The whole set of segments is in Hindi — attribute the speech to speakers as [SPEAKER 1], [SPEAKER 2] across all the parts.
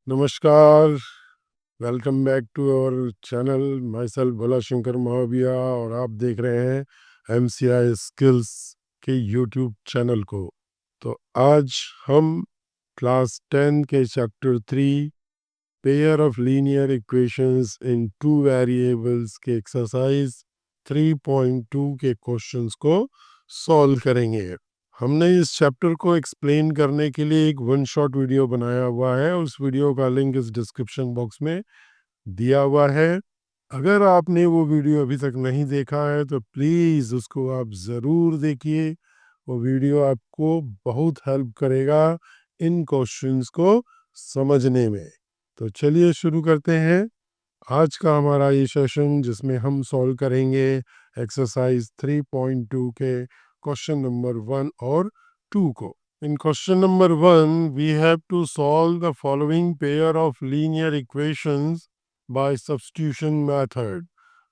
[SPEAKER 1] नमस्कार, welcome back to our channel. Myself Bhola Shankar Mahaviya और आप देख रहे हैं MCI स्किल्स के यूट्यूब चैनल को। तो आज हम क्लास 10 के chapter 3 pair of linear equations in two variables के एक्सरसाइज 3.2 के क्वेश्चंस को सॉल्व करेंगे। हमने इस चैप्टर को एक्सप्लेन करने के लिए एक वन शॉट वीडियो बनाया हुआ है। उस वीडियो का लिंक इस डिस्क्रिप्शन बॉक्स में दिया हुआ है। अगर आपने वो वीडियो अभी तक नहीं देखा है तो प्लीज़ उसको आप ज़रूर देखिए। वो वीडियो आपको बहुत हेल्प करेगा इन क्वेश्चंस को समझने में। तो चलिए शुरू करते हैं आज का हमारा ये सेशन, जिसमें हम सॉल्व करेंगे एक्सरसाइज 3.2 के क्वेश्चन नंबर 1 और 2 को। In question number 1 we have to solve the following pair of linear equations by substitution method.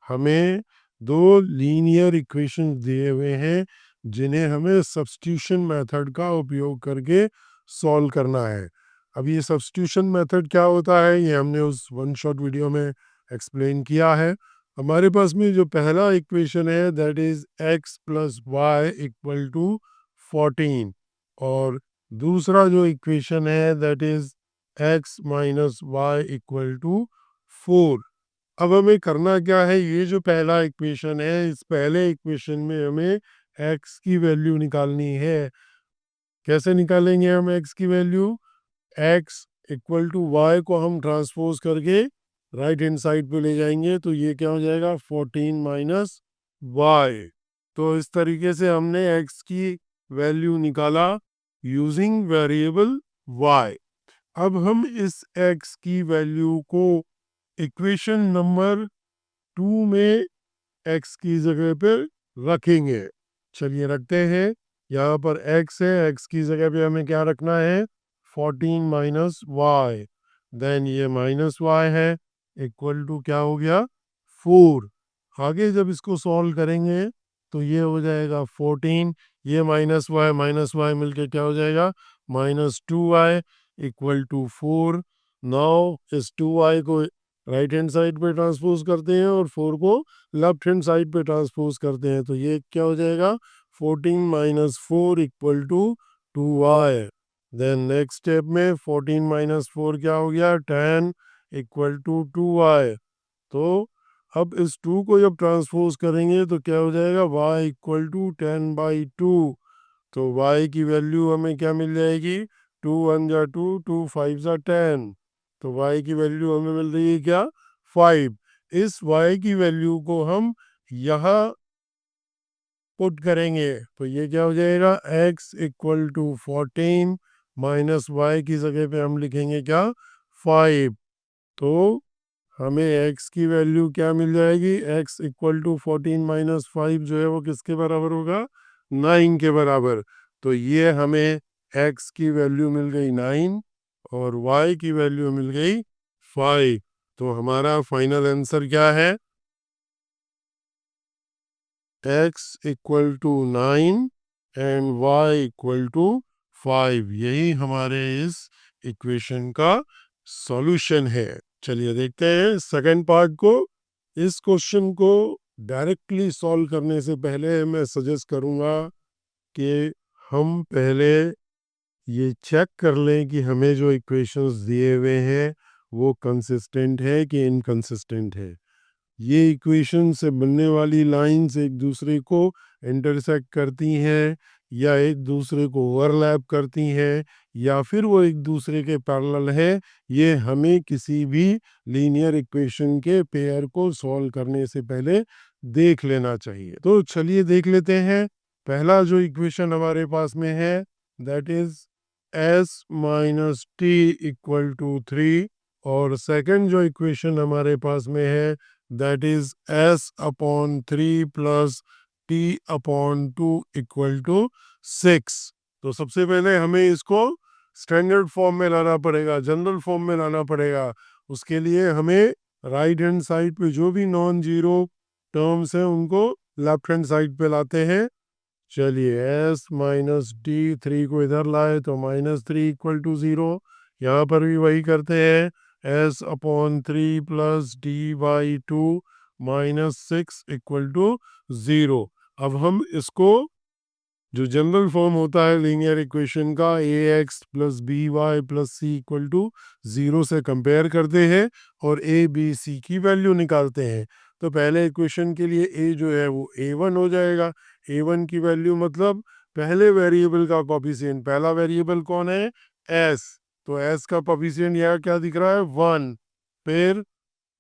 [SPEAKER 1] हमें दो लीनियर इक्वेशंस दिए हुए हैं जिन्हें हमें सब्स्टिट्यूशन मेथड का उपयोग करके सॉल्व करना है। अब ये सब्स्टिट्यूशन मेथड क्या होता है ये हमने उस वन शॉट वीडियो में एक्सप्लेन किया है। हमारे पास में जो पहला इक्वेशन है that is x plus y equal to 14 और दूसरा जो इक्वेशन है that is x minus y equal to 4। अब हमें करना क्या है, ये जो पहला इक्वेशन है इस पहले इक्वेशन में हमें x की वैल्यू निकालनी है। कैसे निकालेंगे हम x की value? x equal to y को हम ट्रांसपोज करके राइट हैंड साइड पे ले जाएंगे तो ये क्या हो जाएगा 14 माइनस वाई। तो इस तरीके से हमने x की वैल्यू निकाला यूजिंग वेरिएबल y। अब हम इस x की वैल्यू को इक्वेशन नंबर 2 में x की जगह पर रखेंगे। चलिए रखते हैं। यहाँ पर x है, x की जगह पे हमें क्या रखना है 14 माइनस वाई। देन ये माइनस वाई है इक्वल टू क्या हो गया 4। आगे जब इसको सॉल्व करेंगे तो ये हो जाएगा 14, ये माइनस वाई मिलके क्या हो जाएगा minus 2y equal to 4। Now इस 2y को राइट हैंड साइड पे ट्रांसपोज करते हैं और 4 को लेफ्ट हैंड साइड पे ट्रांसपोज करते हैं तो ये क्या हो जाएगा 14 minus 4 equal to 2y। Then next step में 14 माइनस 4 क्या हो गया 10 इक्वल टू 2y। तो अब इस 2 को जब ट्रांसपोज करेंगे तो क्या हो जाएगा y इक्वल टू 10/2। तो y की वैल्यू हमें क्या मिल जाएगी 2 1 जा 2 2 5 जा 10। तो y की वैल्यू हमें मिल रही है क्या 5। इस y की वैल्यू को हम यहाँ पुट करेंगे तो ये क्या हो जाएगा x equal to 14 minus y की जगह पे हम लिखेंगे क्या 5। तो हमें x की वैल्यू क्या मिल जाएगी x इक्वल टू 14 माइनस 5 जो है वो किसके बराबर होगा 9 के बराबर। तो ये हमें x की वैल्यू मिल गई 9 और y की वैल्यू मिल गई 5। तो हमारा फाइनल आंसर क्या है x equal to 9 and y equal to 5। यही हमारे इस इक्वेशन का सॉल्यूशन है। चलिए देखते हैं सेकंड पार्ट को। इस क्वेश्चन को डायरेक्टली सॉल्व करने से पहले मैं सजेस्ट करूंगा कि हम पहले ये चेक कर लें कि हमें जो इक्वेशंस दिए हुए हैं वो कंसिस्टेंट है कि इनकंसिस्टेंट है। ये इक्वेशन से बनने वाली लाइंस एक दूसरे को इंटरसेक्ट करती हैं या एक दूसरे को ओवरलैप करती हैं या फिर वो एक दूसरे के पैरेलल है, ये हमें किसी भी लीनियर इक्वेशन के पेयर को सॉल्व करने से पहले देख लेना चाहिए। तो चलिए देख लेते हैं। पहला जो इक्वेशन हमारे पास में है that is s minus t equal to 3 और सेकंड जो इक्वेशन हमारे पास में है that is s upon 3 plus t upon 2 equal to 6। तो सबसे पहले हमें इसको स्टैंडर्ड फॉर्म में लाना पड़ेगा, जनरल फॉर्म में लाना पड़ेगा। उसके लिए हमें राइट हैंड साइड पे जो भी नॉन जीरो टर्म्स हैं उनको लेफ्ट हैंड साइड पे लाते हैं। चलिए s माइनस डी, 3 को इधर लाए तो -3 इक्वल टू 0। यहाँ पर भी वही करते हैं, s/3 plus dy/2 -6 equal to 0। अब हम इसको, जो जनरल फॉर्म होता है लीनियर इक्वेशन का, ax plus by plus c equal to 0 से कंपेयर करते हैं और a b c की वैल्यू निकालते हैं। तो पहले इक्वेशन के लिए a जो है वो a1 हो जाएगा। a1 की वैल्यू मतलब पहले वेरिएबल का कोफिशिएंट, पहला वेरिएबल कौन है, s, तो s का कोफिशिएंट यहाँ क्या दिख रहा है, 1। फिर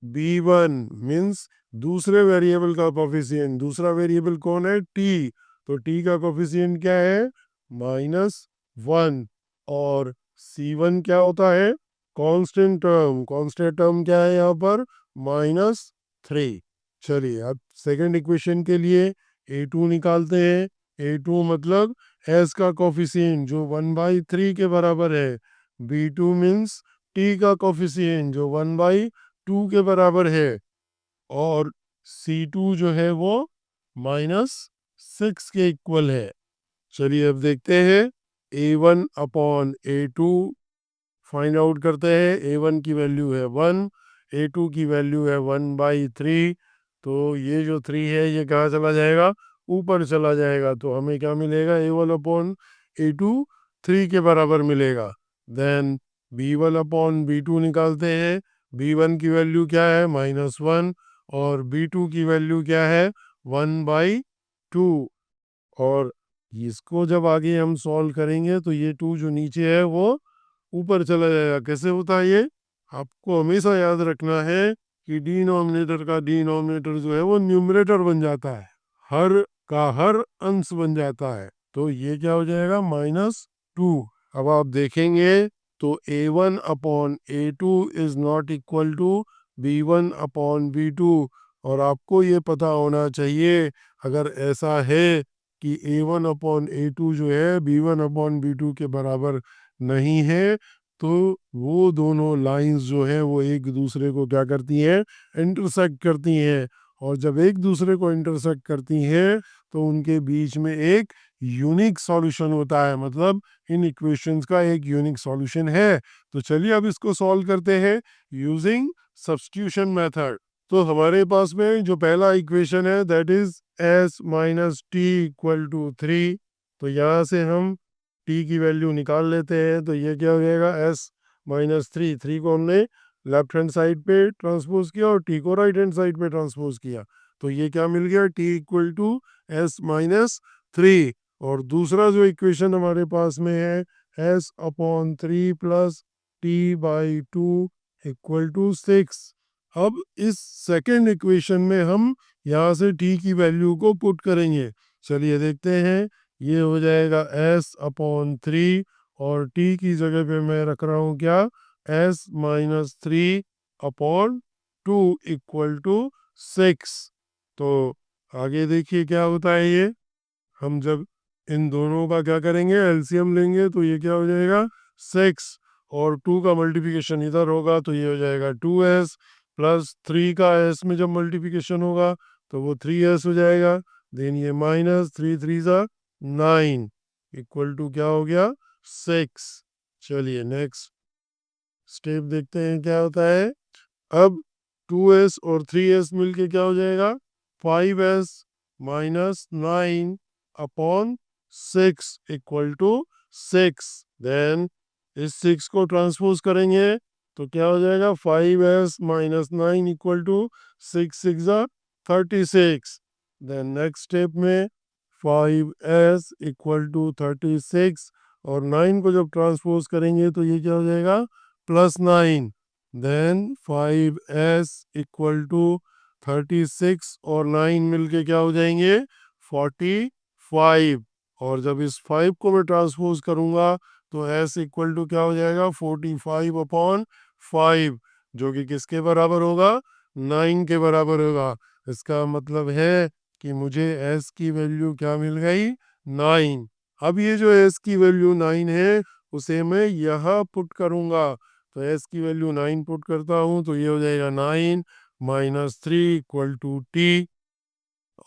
[SPEAKER 1] b1 मीन्स दूसरे वेरिएबल का कोफिशिएंट, दूसरा वेरिएबल कौन है, t, तो t का कोफिशिएंट क्या है, -1। और c1 क्या होता है, कांस्टेंट टर्म, कांस्टेंट टर्म क्या है यहाँ पर, -3। चलिए अब सेकंड इक्वेशन के लिए a2 निकालते हैं। a2 मतलब s का कोफिशिएंट जो 1/3 के बराबर है, b2 मीन्स t का कोफिशिएंट जो 1/2 के बराबर है, और C2 जो है वो -6 के इक्वल है। चलिए अब देखते हैं a1/a2 फाइंड आउट करते हैं। a1 की वैल्यू है 1, a2 की वैल्यू है 1/3। तो ये जो 3 है ये कहाँ चला जाएगा, ऊपर चला जाएगा, तो हमें क्या मिलेगा, a1/a2 3 के बराबर मिलेगा। देन b1/b2 निकालते हैं। b1 की वैल्यू क्या है, -1, और b2 की वैल्यू क्या है, 1/2। और इसको जब आगे हम सॉल्व करेंगे तो ये 2 जो नीचे है वो ऊपर चला जाएगा। कैसे होता है ये, आपको हमेशा याद रखना है कि डिनोमिनेटर का डिनोमिनेटर जो है वो न्यूमरेटर बन जाता है, हर का हर अंश बन जाता है। तो ये क्या हो जाएगा, -2। अब आप देखेंगे तो a1/a2 is not equal to b1/b2। और आपको ये पता होना चाहिए, अगर ऐसा है कि a1/a2 जो है b1/b2 के बराबर नहीं है, तो वो दोनों लाइंस जो है वो एक दूसरे को क्या करती हैं, इंटरसेक्ट करती हैं। और जब एक दूसरे को इंटरसेक्ट करती हैं तो उनके बीच में एक यूनिक सॉल्यूशन होता है, मतलब इन इक्वेशंस का एक यूनिक सॉल्यूशन है। तो चलिए अब इसको सॉल्व करते हैं यूजिंग सब्स्टिट्यूशन मेथड। तो हमारे पास में जो पहला इक्वेशन है that is s minus t equal to 3। तो यहाँ से हम t की वैल्यू निकाल लेते हैं। तो ये क्या हो जाएगा, s -3, 3 को हमने लेफ्ट हैंड साइड पे ट्रांसपोज किया और t को राइट हैंड साइड पे ट्रांसपोज किया। तो ये क्या मिल गया, t इक्वल टू s-3। और दूसरा जो इक्वेशन हमारे पास में है s/3 plus t/2 equal to 6। अब इस सेकेंड इक्वेशन में हम यहाँ से t की वैल्यू को पुट करेंगे। चलिए देखते हैं, ये हो जाएगा s/3 और t की जगह पे मैं रख रहा हूँ क्या, s-3/2 इक्वल टू 6। तो आगे देखिए क्या होता है ये, हम जब इन दोनों का क्या करेंगे, एलसीएम लेंगे, तो ये क्या हो जाएगा, 6 और 2 का मल्टीप्लिकेशन इधर होगा तो ये हो जाएगा 2s, प्लस 3 का s में जब मल्टीप्लिकेशन होगा तो वो 3s हो जाएगा। देन ये -3 3 9 इक्वल टू क्या हो गया, 6। चलिए नेक्स्ट स्टेप देखते हैं क्या होता है। अब 2s और 3s मिलके क्या हो जाएगा, 5s minus 9/6 equal to 6। Then इस 6 को ट्रांसपोज करेंगे तो क्या हो जाएगा, 5s minus 9 equal to 6 6 36। Then next step में 5s इक्वल टू 36 और 9 को जब ट्रांसपोज करेंगे तो ये क्या हो जाएगा, +9। देन 5s इक्वल टू 36 और 9 मिलके क्या हो जाएंगे, 45। और जब इस 5 को मैं ट्रांसपोज करूंगा तो s इक्वल टू क्या हो जाएगा, 45/5, जो कि किसके बराबर होगा, 9 के बराबर होगा। इसका मतलब है कि मुझे s की वैल्यू क्या मिल गई, 9। अब ये जो s की वैल्यू 9 है उसे मैं यहाँ पुट करूंगा। तो s की वैल्यू 9 पुट करता हूँ तो ये हो जाएगा 9 -3 इक्वल टू t।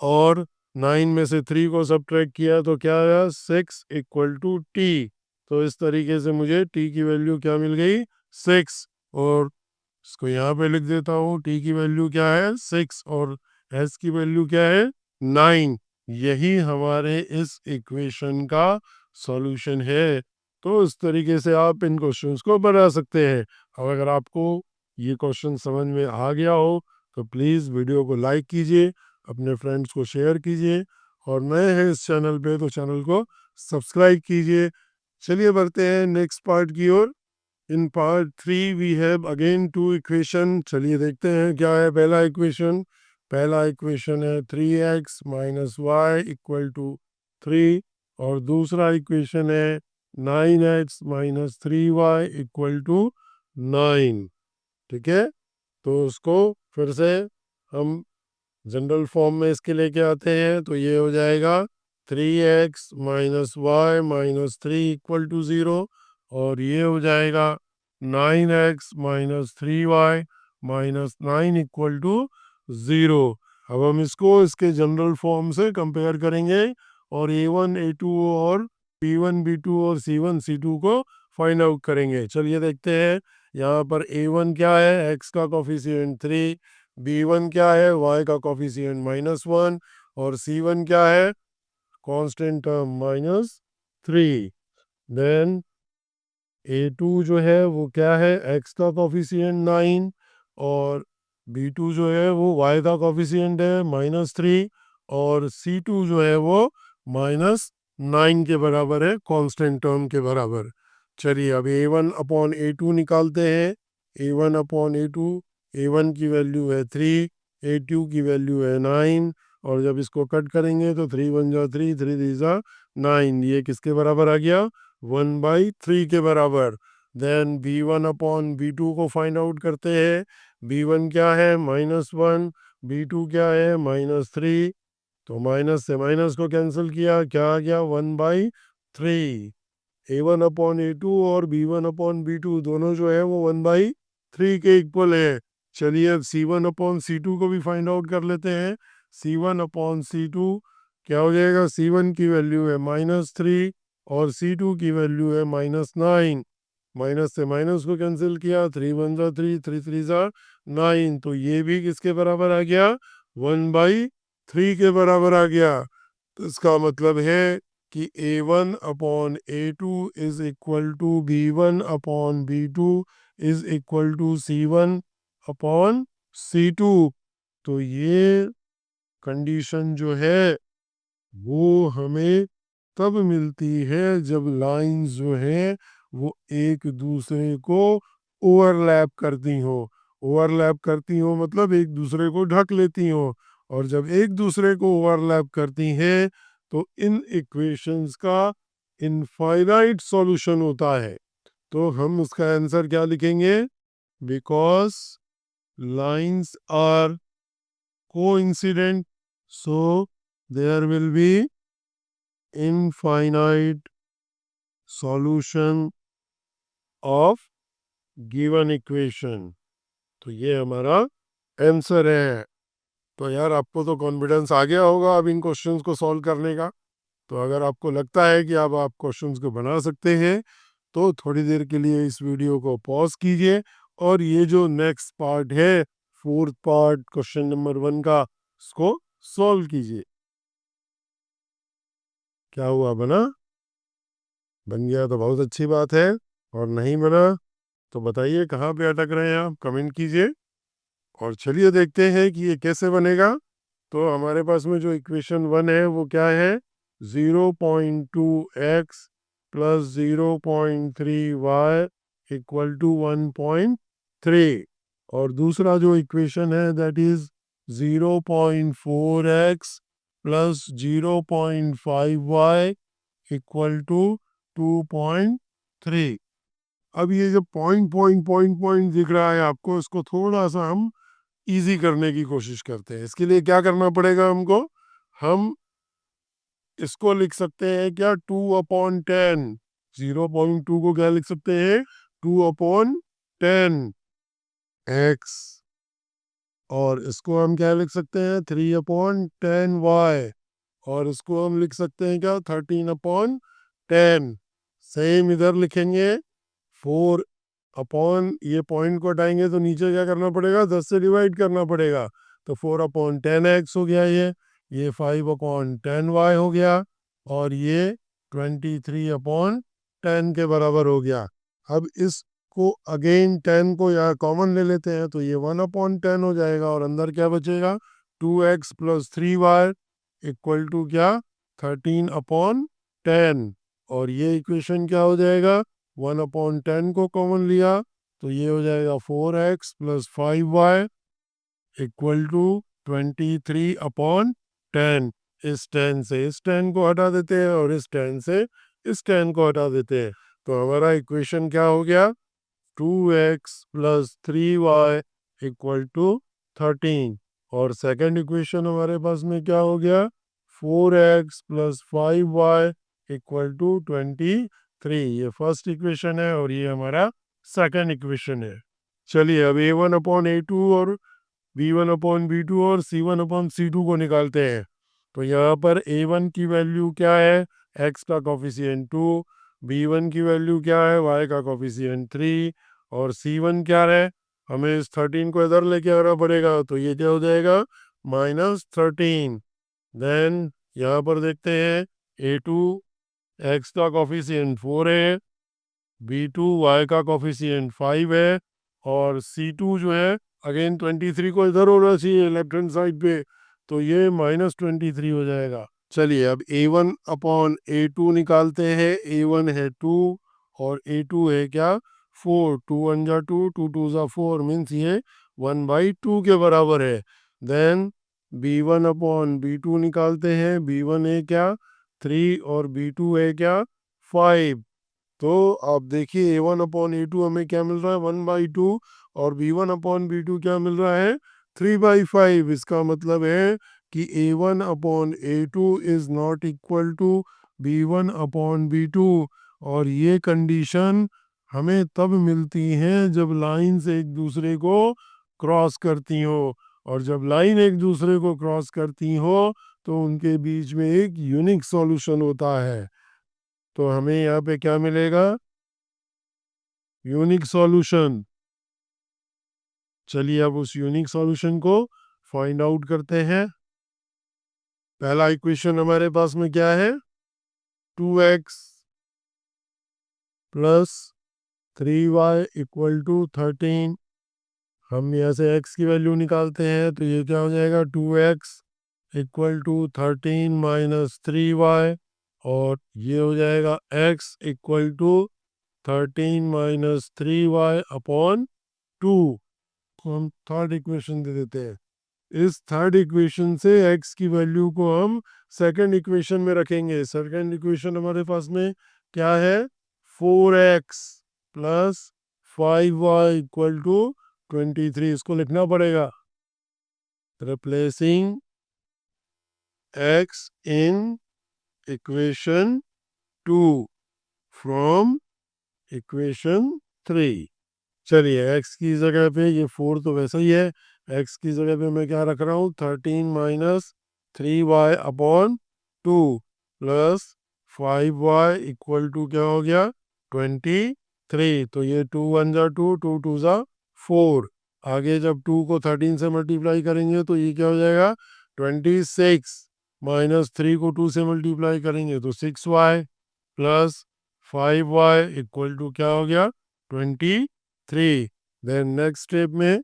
[SPEAKER 1] और 9 में से 3 को सब्ट्रैक्ट किया तो क्या आया 6 इक्वल टू टी। तो इस तरीके से मुझे टी की वैल्यू क्या मिल गई 6। और इसको यहाँ पे लिख देता हूँ, टी की वैल्यू क्या है 6 और एस की वैल्यू क्या है 9। यही हमारे इस इक्वेशन का सॉल्यूशन है। तो इस तरीके से आप इन क्वेश्चंस को बना सकते हैं। और अगर आपको ये क्वेश्चन समझ में आ गया हो तो प्लीज़ वीडियो को लाइक कीजिए, अपने फ्रेंड्स को शेयर कीजिए, और नए हैं इस चैनल पे तो चैनल को सब्सक्राइब कीजिए। चलिए बढ़ते हैं नेक्स्ट पार्ट की ओर। In part 3 we have again two equation. चलिए देखते हैं क्या है पहला इक्वेशन। पहला इक्वेशन है 3x minus y equal to 3, और दूसरा इक्वेशन है 9x minus 3y equal to 9। ठीक है, तो उसको फिर से हम जनरल फॉर्म में इसके लेके आते हैं। तो ये हो जाएगा 3x minus y minus 3 equal to 0, और ये हो जाएगा 9x minus 3y minus 9 equal to 0। अब हम इसको इसके जनरल फॉर्म से कंपेयर करेंगे और a1 a2 और b1 b2 और c1 c2 को फाइंड आउट करेंगे। चलिए देखते हैं। यहाँ पर a1 क्या है, x का कोफिशिएंट 3, b1 क्या है, y का कोफिशिएंट -1, और c1 क्या है, कांस्टेंट टर्म -3। देन a2 जो है वो क्या है, x का कोफिशिएंट 9, और b2 जो है वो y का कोफिशिएंट है -3, और c2 जो है वो -9 के बराबर है, कांस्टेंट टर्म के बराबर। चलिए अब a1 अपॉन a2 निकालते हैं। a1 अपॉन a2, a1 की वैल्यू है 3, a2 की वैल्यू है 9, और जब इसको कट करेंगे तो 3 1 जा 3, 3 3 जा 9, ये किसके बराबर आ गया 1/3 के बराबर। देन b1 अपॉन b2 को फाइंड आउट करते हैं। b1 क्या है -1, b2 क्या है -3, तो माइनस से माइनस को कैंसिल किया, क्या आ गया 1/3। a1 अपॉन a2 और b1 अपॉन b2 दोनों जो है वो 1/3 के इक्वल है। चलिए अब c1 अपॉन c2 को भी फाइंड आउट कर लेते हैं। c1 अपॉन c2 क्या हो जाएगा, c1 की वैल्यू है -3 और c2 की वैल्यू है -9। माइनस से माइनस को कैंसिल किया, 3 1 जा 3, 3 3 जा 9, तो ये भी किसके बराबर आ गया 1/3 के बराबर आ गया। तो इसका मतलब है कि a1 upon a2 is equal to b1 upon b2 is equal to c1 upon c2। तो ये कंडीशन जो है वो हमें तब मिलती है जब लाइंस जो है वो एक दूसरे को ओवरलैप करती हो। ओवरलैप करती हो मतलब एक दूसरे को ढक लेती हो, और जब एक दूसरे को ओवरलैप करती हैं तो इन इक्वेशंस का इनफाइनाइट सॉल्यूशन होता है। तो हम उसका आंसर क्या लिखेंगे, because lines are coincident so there will be infinite solution of given equation. तो ये हमारा आंसर है। तो यार आपको तो कॉन्फिडेंस आ गया होगा अब इन क्वेश्चंस को सॉल्व करने का। तो अगर आपको लगता है कि अब आप क्वेश्चंस को बना सकते हैं तो थोड़ी देर के लिए इस वीडियो को पॉज कीजिए, और ये जो नेक्स्ट पार्ट है, फोर्थ पार्ट क्वेश्चन नंबर 1 का, उसको सॉल्व कीजिए। क्या हुआ, बना? बन गया तो बहुत अच्छी बात है, और नहीं बना तो बताइए कहाँ पे अटक रहे हैं आप, कमेंट कीजिए। और चलिए देखते हैं कि ये कैसे बनेगा। तो हमारे पास में जो इक्वेशन 1 है वो क्या है, 0.2x plus 0.3y equal to 1.3, और दूसरा जो इक्वेशन है that is 0.4x plus 0.5y equal to 2.3। अब ये जो पॉइंट पॉइंट पॉइंट पॉइंट दिख रहा है आपको, इसको थोड़ा सा हम इजी करने की कोशिश करते हैं। इसके लिए क्या करना पड़ेगा हमको, हम इसको लिख सकते हैं क्या 2/10। 0.2 को क्या लिख सकते हैं 2/10 x, और इसको हम क्या लिख सकते हैं 3/10 y। और इसको हम लिख सकते हैं क्या, 13/10। सेम इधर लिखेंगे 4 अपॉन, ये पॉइंट को हटाएंगे तो नीचे क्या करना पड़ेगा, 10 से डिवाइड करना पड़ेगा, तो 4/10x हो गया ये 5/10y हो गया, और ये 23/10 के बराबर हो गया। अब इसको अगेन 10 को यहाँ कॉमन ले लेते हैं, तो ये 1/10 हो जाएगा, और अंदर क्या बचेगा, 2x + 3y इक्वल टू क्या, 13/10। और ये इक्वेशन क्या हो जाएगा, 1/10 को कॉमन लिया तो ये हो जाएगा 4x + 5y इक्वल टू 23/10। इस 10 से इस 10 को हटा देते हैं, और इस 10 से इस 10 को हटा देते हैं, तो हमारा इक्वेशन क्या हो गया, 2x + 3y इक्वल टू 13। और सेकंड इक्वेशन हमारे पास में क्या हो गया, 4x + 5y इक्वल टू 23। ये फर्स्ट इक्वेशन है और ये हमारा सेकंड इक्वेशन है। चलिए अब a1/a2 और b1/b2 और c1/c2 को निकालते हैं। तो यहाँ पर a1 की वैल्यू क्या है, x का कोफिशिएंट 2, b1 की वैल्यू क्या है, y का कोफिशिएंट 3, और c1 क्या है, हमें इस 13 को इधर लेके आना पड़ेगा, तो ये क्या हो जाएगा, -13। देन यहाँ पर देखते हैं a2 x का कोफिशिएंट 4 है, b2 y का कोफिशिएंट 5 है, और c2 जो है अगेन 23 को इधर होना चाहिए लेफ्ट हैंड साइड पे, तो ये -23 हो जाएगा। चलिए अब a1/a2 निकालते हैं। a1 है 2 और a2 है क्या, 4। 2 1 जा 2, 2 2 जा 4, मीन्स ये 1/2 के बराबर है। देन b1/b2 निकालते हैं। b1 है क्या, 3, और b2 है क्या, 5। तो आप देखिए a1/a2 हमें क्या मिल रहा है, 1/2, और b1/b2 क्या मिल रहा है, 3/5। इसका मतलब है कि a1/a2 is not equal to b1/b2। और ये कंडीशन हमें तब मिलती है जब लाइंस एक दूसरे को क्रॉस करती हो, और जब लाइन एक दूसरे को क्रॉस करती हो तो उनके बीच में एक यूनिक सॉल्यूशन होता है। तो हमें यहाँ पे क्या मिलेगा, यूनिक सॉल्यूशन। चलिए अब उस यूनिक सॉल्यूशन को फाइंड आउट करते हैं। पहला इक्वेशन हमारे पास में क्या है, 2x + 3y इक्वल टू 13। हम यहाँ से x की वैल्यू निकालते हैं, तो ये क्या हो जाएगा, 2x इक्वल टू 13 - 3y, और ये हो जाएगा x इक्वल टू 13 - 3y/2। हम थर्ड इक्वेशन दे देते हैं। इस थर्ड इक्वेशन से x की वैल्यू को हम सेकंड इक्वेशन में रखेंगे। सेकंड इक्वेशन हमारे पास में क्या है, 4x + 5y इक्वल टू 23। इसको लिखना पड़ेगा, replacing x in equation 2 from equation 3। चलिए x की जगह पे, ये 4 तो वैसा ही है, x की जगह पे मैं क्या रख रहा हूँ, 13 - 3y/2 + 5y इक्वल टू क्या हो गया, 23। तो ये 2 1 जा 2, 2 2 जा 4। आगे जब 2 को 13 से मल्टीप्लाई करेंगे तो ये क्या हो जाएगा, 26, -3 को 2 से मल्टीप्लाई करेंगे तो 6y + 5y इक्वल टू क्या हो गया, 23। देन नेक्स्ट स्टेप में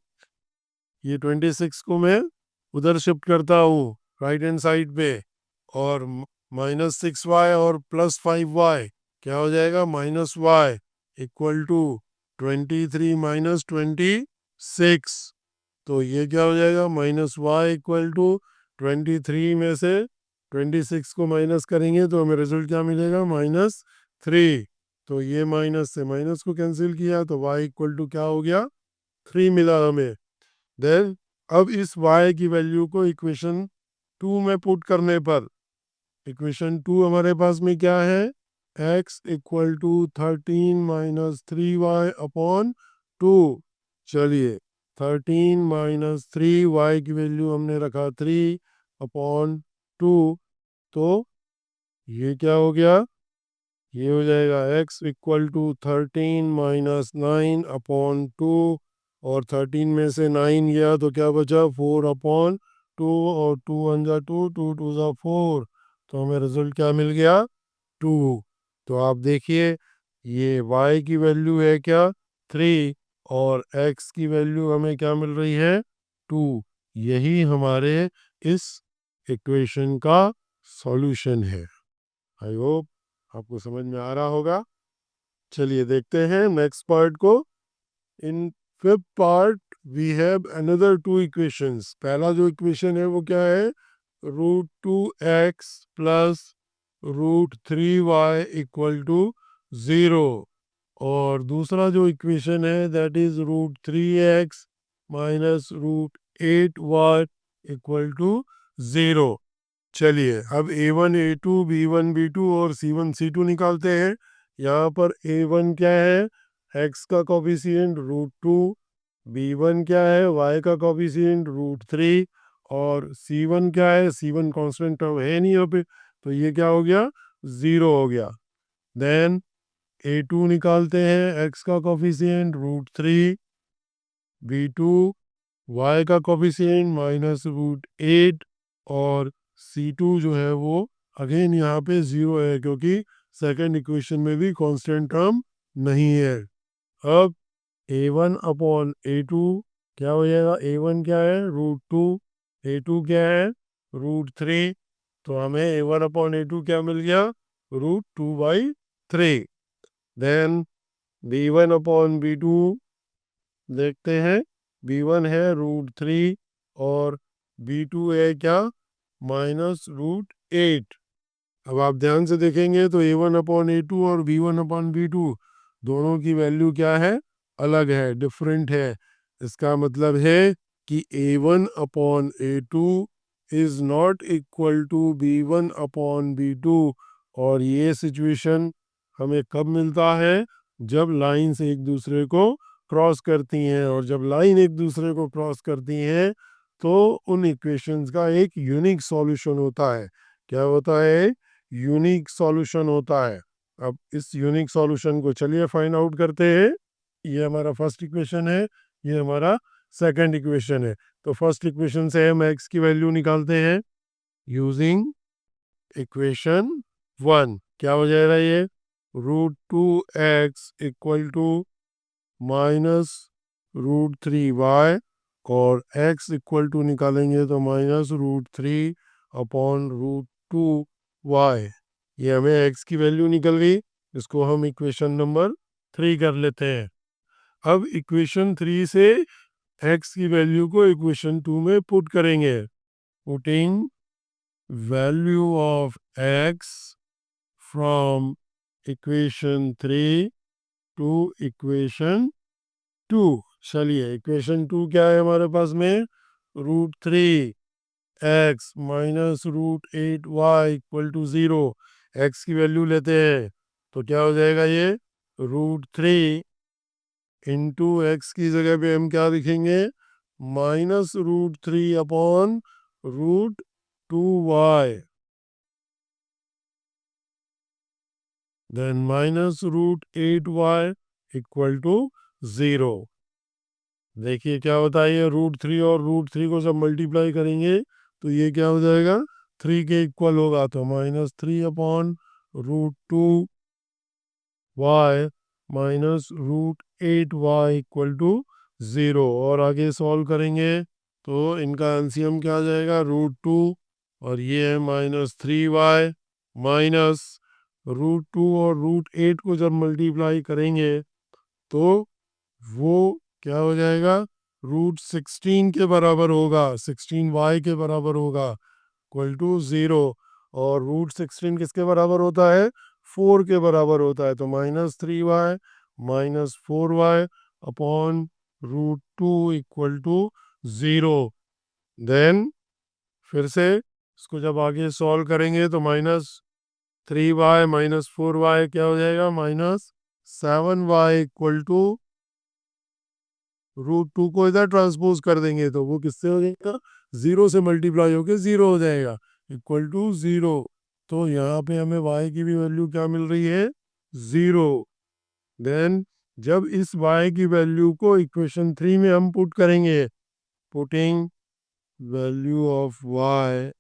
[SPEAKER 1] ये 26 को मैं उधर शिफ्ट करता हूँ राइट हैंड साइड पे, और -6y और +5y क्या हो जाएगा, -y इक्वल टू 23 - 26। तो ये क्या हो जाएगा, -y इक्वल टू 23 में से 26 को माइनस करेंगे तो हमें रिजल्ट क्या मिलेगा, -3। तो ये माइनस से माइनस को कैंसिल किया तो y इक्वल टू क्या हो गया, 3 मिला हमें। देन अब इस y की वैल्यू को इक्वेशन 2 में पुट करने पर, इक्वेशन 2 हमारे पास में क्या है, x इक्वल टू 13 - 3y/2। चलिए 13 - 3y की वैल्यू हमने रखा 3/2, तो ये क्या हो गया, ये हो जाएगा x इक्वल टू 13 - 9 अपॉन 2, और 13 में से 9 गया तो क्या बचा 4/2, और 2 × 2 2 × 2 = 4, तो हमें रिजल्ट क्या मिल गया 2। तो आप देखिए ये y की वैल्यू है क्या 3, और x की वैल्यू हमें क्या मिल रही है 2। यही हमारे इस इक्वेशन का सॉल्यूशन है। आई होप आपको समझ में आ रहा होगा। चलिए देखते हैं नेक्स्ट पार्ट को। In fifth part we have another two equations. पहला जो इक्वेशन है वो क्या है, √2x plus √3y equal to 0, और दूसरा जो इक्वेशन है that is √3x minus √8y equal to 0। चलिए अब a1 a2 b1 b2 और c1 c2 निकालते हैं। यहाँ पर a1 क्या है, x का कोफिशिएंट √2, b1 क्या है, y का कोफिशिएंट √3, और c1 क्या है, c1 कांस्टेंट टर्म है नहीं यहाँ पे, तो ये क्या हो गया 0 हो गया। देन a2 निकालते हैं, x का कोफिशिएंट √3, b2 y का कोफिशिएंट -√8, और C2 जो है वो अगेन यहाँ पे 0 है क्योंकि सेकंड इक्वेशन में भी कांस्टेंट टर्म नहीं है। अब a1/a2 क्या हो जाएगा, a1 क्या है √2, a2 क्या है √3, तो हमें a1/a2 क्या मिल गया √2/3। देन b1/b2 देखते हैं, b1 है √3 और b2 है क्या -√8। अब आप ध्यान से देखेंगे तो a1/a2 और b1/b2 दोनों की वैल्यू क्या है, अलग है, डिफरेंट है। इसका मतलब है कि a1/a2 is not equal to b1/b2, और ये सिचुएशन हमें कब मिलता है, जब लाइंस एक दूसरे को क्रॉस करती हैं, और जब लाइन एक दूसरे को क्रॉस करती हैं तो उन इक्वेशंस का एक यूनिक सॉल्यूशन होता है। क्या होता है, यूनिक सॉल्यूशन होता है। अब इस यूनिक सॉल्यूशन को चलिए फाइंड आउट करते हैं। ये हमारा फर्स्ट इक्वेशन है, ये हमारा सेकंड इक्वेशन है। तो फर्स्ट इक्वेशन से हम x की वैल्यू निकालते हैं यूजिंग इक्वेशन 1। क्या हो जाएगा ये √2x इक्वल टू -√3y, और x इक्वल टू निकालेंगे तो -√3/√2y। ये हमें x की वैल्यू निकल गई, इसको हम इक्वेशन नंबर 3 कर लेते हैं। अब इक्वेशन 3 से x की वैल्यू को इक्वेशन 2 में पुट करेंगे। Putting value of x from equation 3 to equation 2। चलिए इक्वेशन 2 क्या है हमारे पास में, √3x minus √8y equal to 0। x की वैल्यू लेते हैं तो क्या हो जाएगा ये √3 इंटू एक्स की जगह पे हम क्या लिखेंगे -√3/√2y, then -√8y equal to 0। देखिए क्या होता है, ये √3 और √3 को जब मल्टीप्लाई करेंगे तो ये क्या हो जाएगा 3 के इक्वल होगा, तो -3/√2y -√8y इक्वल टू 0। और आगे सॉल्व करेंगे तो इनका एलसीएम क्या आ जाएगा √2, और ये है -3y, माइनस √2 और √8 को जब मल्टीप्लाई करेंगे तो वो क्या हो जाएगा √16 के बराबर होगा, 16y के बराबर होगा इक्वल टू 0। और √16 किसके बराबर होता है 4 के बराबर होता है, तो -3y -4y upon √2 equal to 0। Then फिर से इसको जब आगे सॉल्व करेंगे तो -3y -4y क्या हो जाएगा -7y इक्वल टू √2 को इधर ट्रांसपोज कर देंगे तो वो किससे हो जाएगा 0 से मल्टीप्लाई होकर 0 हो जाएगा इक्वल टू 0। तो यहाँ पे हमें y की भी वैल्यू क्या मिल रही है, 0। देन जब इस y की वैल्यू को इक्वेशन 3 में हम पुट करेंगे, putting value of y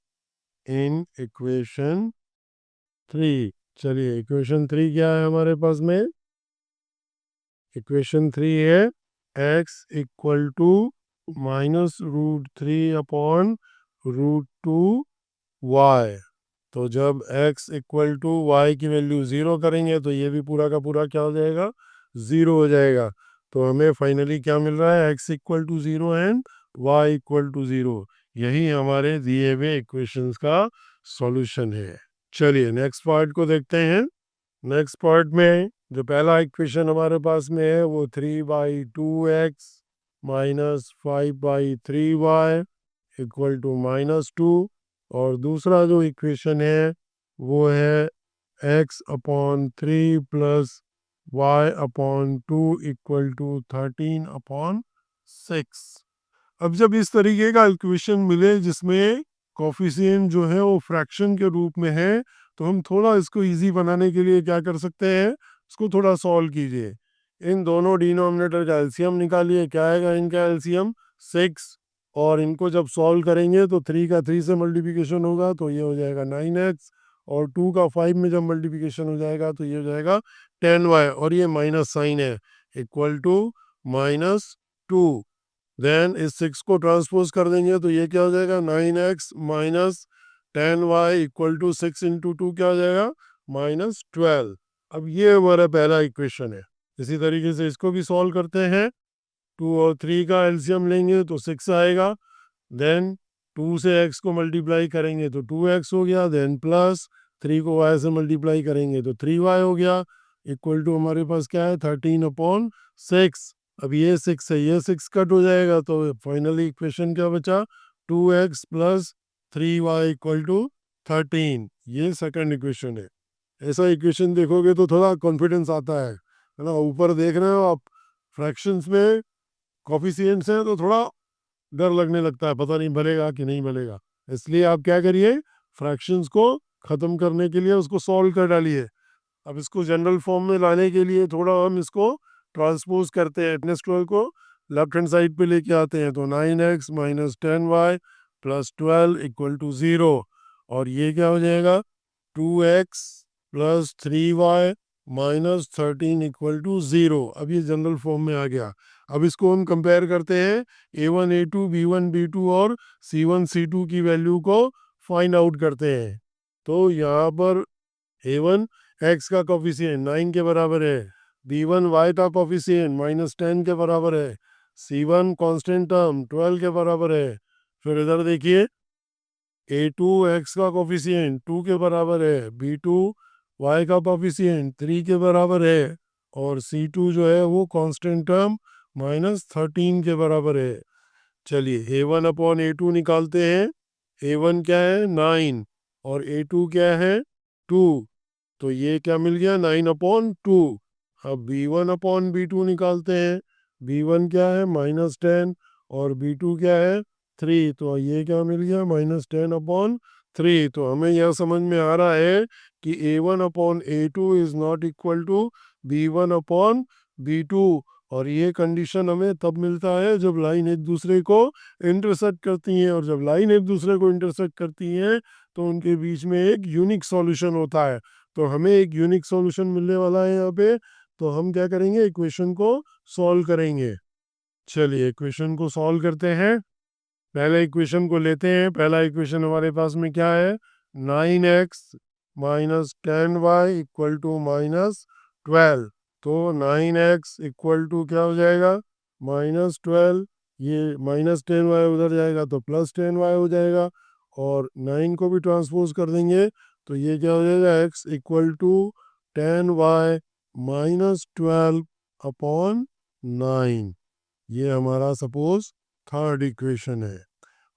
[SPEAKER 1] in equation 3। चलिए इक्वेशन 3 क्या है हमारे पास में, इक्वेशन 3 है x इक्वल टू -√3/√2y। तो जब x इक्वल टू y की वैल्यू 0 करेंगे तो ये भी पूरा का पूरा क्या हो जाएगा, 0 हो जाएगा। तो हमें फाइनली क्या मिल रहा है, x equal to 0 and y equal to 0। यही हमारे दिए हुए इक्वेशंस का सॉल्यूशन है। चलिए नेक्स्ट पार्ट को देखते हैं। नेक्स्ट पार्ट में जो पहला इक्वेशन हमारे पास में है वो 3/2x minus 5/3y equal to -2, और दूसरा जो इक्वेशन है वो है x/3 plus y/2 equal to 13/6। अब जब इस तरीके का इक्वेशन मिले जिसमें कोफिशिएंट जो है वो फ्रैक्शन के रूप में है, तो हम थोड़ा इसको इजी बनाने के लिए क्या कर सकते हैं, इसको थोड़ा सॉल्व कीजिए। इन दोनों डिनोमिनेटर का एलसीएम निकालिए। क्या आएगा इनका एलसीएम, 6। और इनको जब सॉल्व करेंगे तो 3 का 3 से मल्टीप्लिकेशन होगा तो ये हो जाएगा 9x, और 2 का 5 में जब मल्टीप्लिकेशन हो जाएगा तो ये हो जाएगा 10y, और ये माइनस साइन है, इक्वल टू -2। देन इस 6 को ट्रांसपोज कर देंगे तो ये क्या हो जाएगा, 9x minus 10y equal to 6 into 2 क्या हो जाएगा, -12। अब ये हमारा पहला इक्वेशन है। इसी तरीके से इसको भी सॉल्व करते हैं। 2 और 3 का एलसीएम लेंगे तो 6 आएगा। देन 2 से x को मल्टीप्लाई करेंगे तो 2x हो गया। देन प्लस 3 को y से मल्टीप्लाई करेंगे तो 3y हो गया, इक्वल टू हमारे पास क्या है, 13/6। अब ये 6 है, ये 6 कट हो जाएगा तो फाइनली इक्वेशन क्या बचा, 2x plus 3y equal to 13। ये सेकंड इक्वेशन है। ऐसा इक्वेशन देखोगे तो थोड़ा कॉन्फिडेंस आता है ना। ऊपर देख रहे हो आप, फ्रैक्शंस में कोफिशिएंट्स हैं तो थोड़ा डर लगने लगता है, पता नहीं बनेगा कि नहीं बनेगा। इसलिए आप क्या करिए, फ्रैक्शंस को ख़त्म करने के लिए उसको सॉल्व कर डालिए। अब इसको जनरल फॉर्म में लाने के लिए थोड़ा हम इसको ट्रांसपोज करते हैं, -12 को लेफ्ट हैंड साइड पे लेके आते हैं तो 9x minus 10y plus 12 equal to 0। और ये क्या हो जाएगा, 2x plus 3y minus 13 equal to 0। अब ये जनरल फॉर्म में आ गया। अब इसको हम कंपेयर करते हैं, a1 a2 b1 b2 और c1 c2 की वैल्यू को फाइंड आउट करते हैं। तो यहाँ पर a1 x का कोफिशिएंट 9 के बराबर है, b1 y का कोफिशिएंट -10 के बराबर है, c1 कांस्टेंट टर्म 12 के बराबर है। फिर इधर देखिए, a2 x का कोफिशिएंट 2 के बराबर है, b2 y का कोफिशिएंट 3 के बराबर है, और c2 जो है वो कांस्टेंट टर्म -13 के बराबर है। चलिए a1/a2 निकालते हैं। a1 क्या है, 9, और a2 क्या है, 2। तो ये क्या मिल गया, 9/2। अब b1/b2 निकालते हैं। b1 क्या है, -10, और b2 क्या है, 3। तो ये क्या मिल गया, -10/3। तो हमें यह समझ में आ रहा है कि a1/a2 is not equal to b1/b2। और ये कंडीशन हमें तब मिलता है जब लाइन एक दूसरे को इंटरसेक्ट करती हैं, और जब लाइन एक दूसरे को इंटरसेक्ट करती हैं तो उनके बीच में एक यूनिक सॉल्यूशन होता है। तो हमें एक यूनिक सॉल्यूशन मिलने वाला है यहाँ पे। तो हम क्या करेंगे, इक्वेशन को सॉल्व करेंगे। चलिए इक्वेशन को सॉल्व करते हैं। पहले इक्वेशन को लेते हैं। पहला इक्वेशन हमारे पास में क्या है, 9x minus 10y equal to -12। तो 9x इक्वल टू क्या हो जाएगा, -12। ये -10y उधर जाएगा तो +10y हो जाएगा, और 9 को भी ट्रांसपोज कर देंगे तो ये क्या हो जाएगा, x equal to 10y minus 12/9। ये हमारा सपोज थर्ड इक्वेशन है।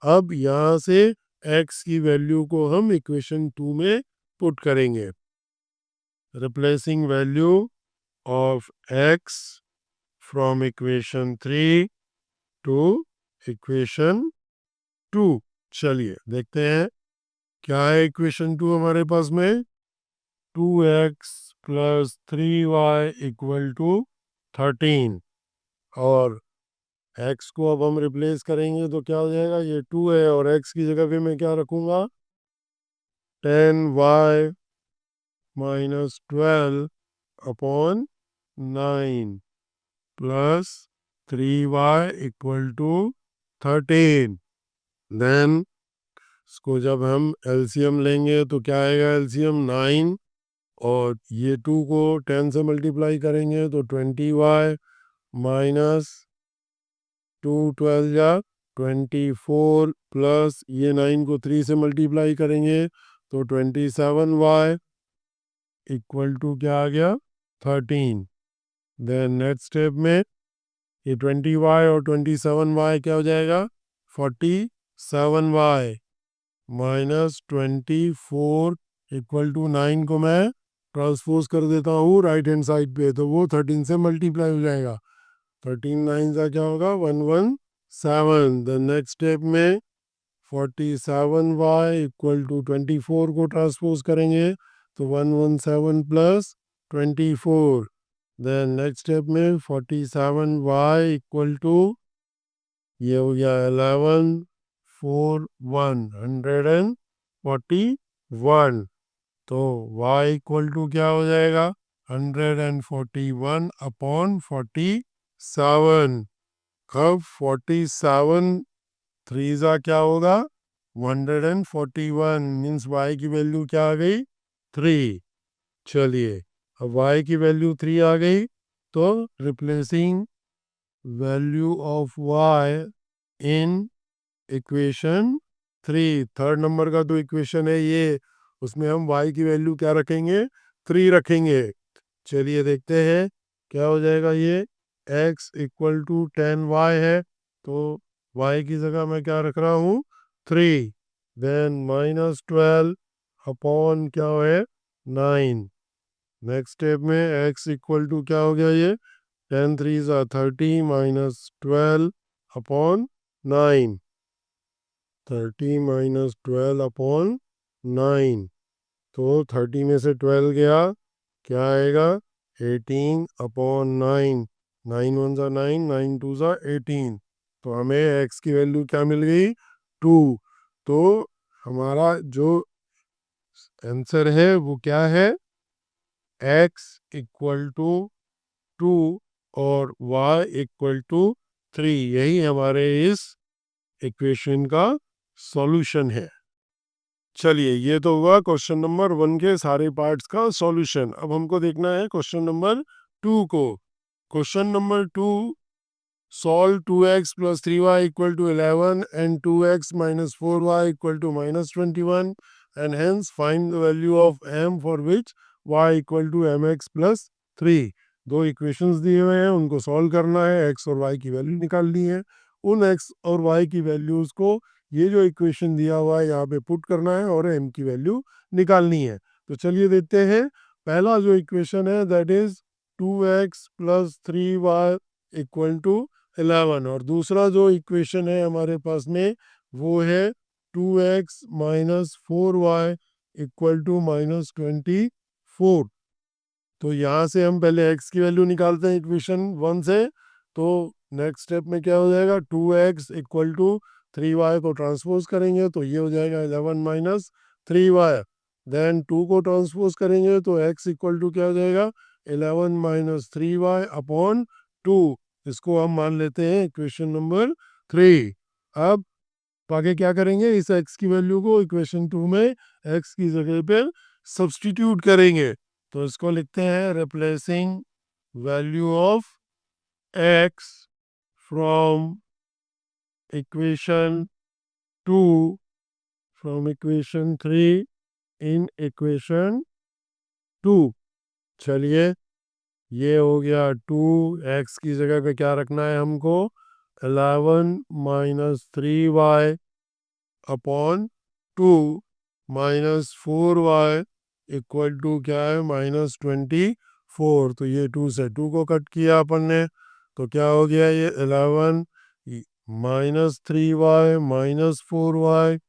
[SPEAKER 1] अब यहाँ से x की वैल्यू को हम इक्वेशन 2 में पुट करेंगे। Replacing value of x from equation 3 to equation 2। चलिए देखते हैं क्या है इक्वेशन 2 हमारे पास में? 2x plus 3y equal to 13 और x को अब हम रिप्लेस करेंगे तो क्या हो जाएगा? ये 2 है और x की जगह पे मैं क्या रखूँगा? 10y minus 12 upon 9 plus 3y equal to 13। Then इसको जब हम एलसीएम लेंगे तो क्या आएगा? एलसीएम 9 और ये 2 को 10 से मल्टीप्लाई करेंगे तो 20y माइनस 2 12 या 24 प्लस ये 9 को 3 से मल्टीप्लाई करेंगे तो 27y इक्वल टू क्या आ गया? 13। देन नेक्स्ट स्टेप में ये 20y और 27y क्या हो जाएगा? 47y माइनस 24 इक्वल टू 9 को मैं ट्रांसपोज कर देता हूँ राइट हैंड साइड पे तो वो 13 से मल्टीप्लाई हो जाएगा। 13 9 का क्या होगा? 117। द नेक्स्ट स्टेप में 47y इक्वल टू 24 को ट्रांसपोज करेंगे तो 117 प्लस 24। देन नेक्स्ट स्टेप में 47y इक्वल टू ये हो गया 11 4 141 तो y इक्वल टू क्या हो जाएगा? 141 अपॉन 47। अब 47 3 जा क्या होगा? 141 मीन्स y की वैल्यू क्या आ गई? 3। चलिए अब y की वैल्यू 3 आ गई तो replacing value of y in equation 3, third number का तो इक्वेशन है ये, उसमें हम y की वैल्यू क्या रखेंगे? 3 रखेंगे। चलिए देखते हैं क्या हो जाएगा। ये x इक्वल टू 10y है तो y की जगह मैं क्या रख रहा हूँ? 3। देन माइनस 12 अपॉन क्या है? 9। नेक्स्ट स्टेप में x इक्वल टू क्या हो गया? ये 10 3 30 माइनस 12 अपॉन 9। 30 माइनस 12 अपॉन 9 तो 30 में से 12 गया क्या आएगा? 18 अपॉन 9। 9 1 ज़ा 9 9 2 ज़ा 18 तो हमें x की वैल्यू क्या मिल गई? 2। तो हमारा जो आंसर है वो क्या है? x इक्वल टू 2 और y इक्वल टू 3। यही हमारे इस इक्वेशन का सॉल्यूशन है। चलिए ये तो हुआ क्वेश्चन नंबर 1 के सारे पार्ट्स का सॉल्यूशन। अब हमको देखना है क्वेश्चन नंबर 2 को। Question number 2, solve 2x plus 3y equal to 11 and 2x minus 4y equal to minus 21 and hence find the value of m for which y equal to mx plus 3। दो इक्वेशंस दिए हुए हैं उनको सॉल्व करना है, x और y की वैल्यू निकालनी है। उन x और y की वैल्यूज को ये जो इक्वेशन दिया हुआ है यहाँ पे पुट करना है और m की वैल्यू निकालनी है। तो चलिए देखते हैं। पहला जो इक्वेशन है that is 2x plus 3y equal to 11 और दूसरा जो इक्वेशन है हमारे पास में वो है 2x minus 4y equal to minus 24। तो यहाँ से हम पहले x की वैल्यू निकालते हैं इक्वेशन 1 से। तो नेक्स्ट स्टेप में क्या हो जाएगा? 2x इक्वल टू 3y को ट्रांसपोज करेंगे तो ये हो जाएगा 11 माइनस 3y। देन 2 को ट्रांसपोज करेंगे तो x इक्वल टू क्या हो जाएगा? 11 माइनस 3y अपॉन 2। इसको हम मान लेते हैं इक्वेशन नंबर 3। अब आगे क्या करेंगे? इस x की वैल्यू को इक्वेशन 2 में x की जगह पे सब्स्टिट्यूट करेंगे तो इसको लिखते हैं replacing value of x from equation 2 from equation 3 in equation 2। चलिए ये हो गया 2, x की जगह पे क्या रखना है हमको? 11 minus 3y upon 2 minus 4y equal to क्या है? माइनस 24। तो ये 2 से 2 को कट किया अपन ने तो क्या हो गया? ये 11 माइनस 3y माइनस 4y